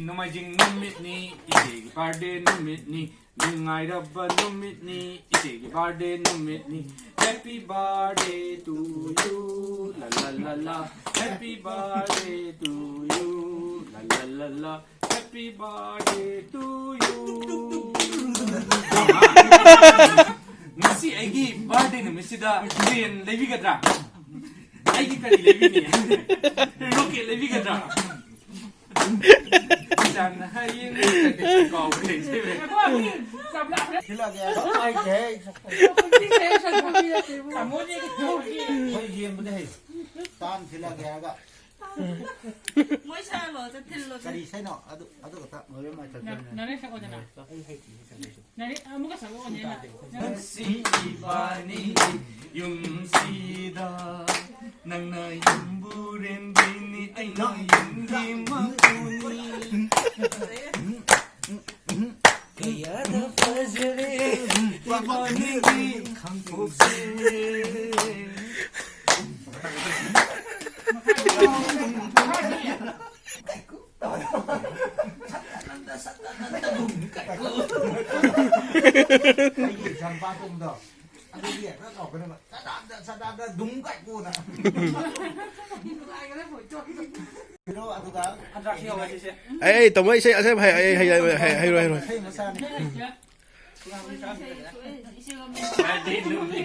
노마이징 눈밑니 이세기 바데 눈밑니 능아이러버 눈밑니 이세기 바데 눈밑니 Happy birthday to you 랄랄랄라 Happy birthday to you 랄랄랄라 Happy birthday to you ngasi aigi birthday numisida train lebigadra aigi kari lebini rocket lebigadra chẳng hay những cầu thì sẽ về thế là kìa không ai thế hơi ghiền bên đây tan thế là kìa cả mỗi sao rồiจะถึง cái đi xe nọ ado kata người mà thật 나네 사고잖아. 나네 아무가 사고냐. si ibani yumsida nang na yumburen bini ay na hindi makuni kaya da fajre ibani ki khamse cái gì sang ba tung đó anh đi biển nó đọc cái này mà sa đan đúng cạnh cô nè cái đó anh ta anh ra theo vậy chứ Ê, tổng ấy sẽ hay rồi. thấy nó sang đi luôn đi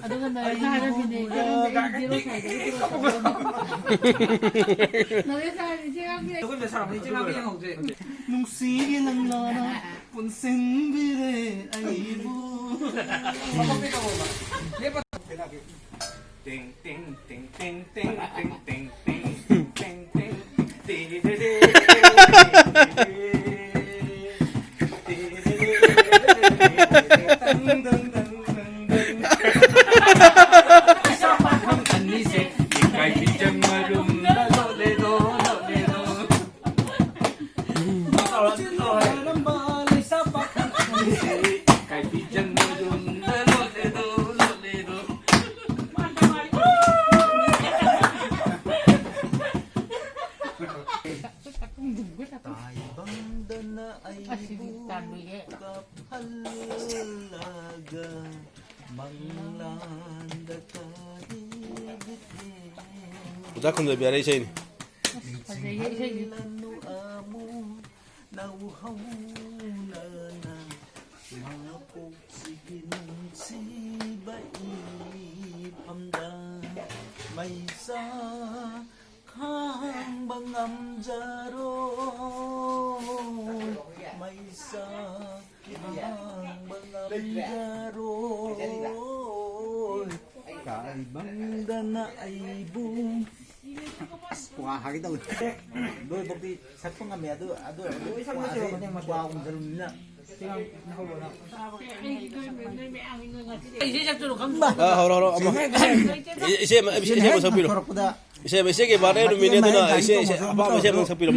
아동은 나를 사랑하는데 이제로 살고 너의 사랑이 생각해. 조금 사람이 생각이 없지 뭉시게 날라나 본생 비례 아이고 Udah kan udah biar aja ini. cái băng đan ai bu quả hai cái đầu đôi bọc đi sắt phong ngầm mẹ đôi quả gì quả cũng dần nè 이제 잡도록 한 Horo, amma. Ise mo sapilo. Ise ke bare no mini na ise apa ise mo sapilo.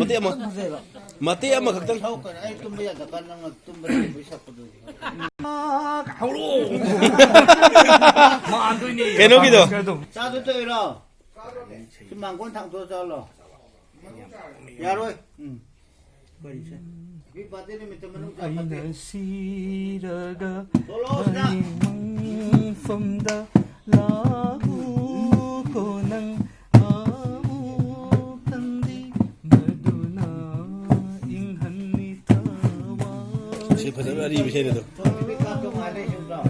Mati ama kaktan. ai tum bây giờ kan nang tum beri bisa pedu Keno gitu. sao tôi chơi rồi chứ mang con thằng tôi sao rồi nhà rồi cái bát này mình cho mình 아이는 시라가 Tolong 펌다 라우고낭 아우탄디 마두나 잉한니 타와 Ise pasal hari bisa itu. Thôi cái ca trong ai đây chúng rồi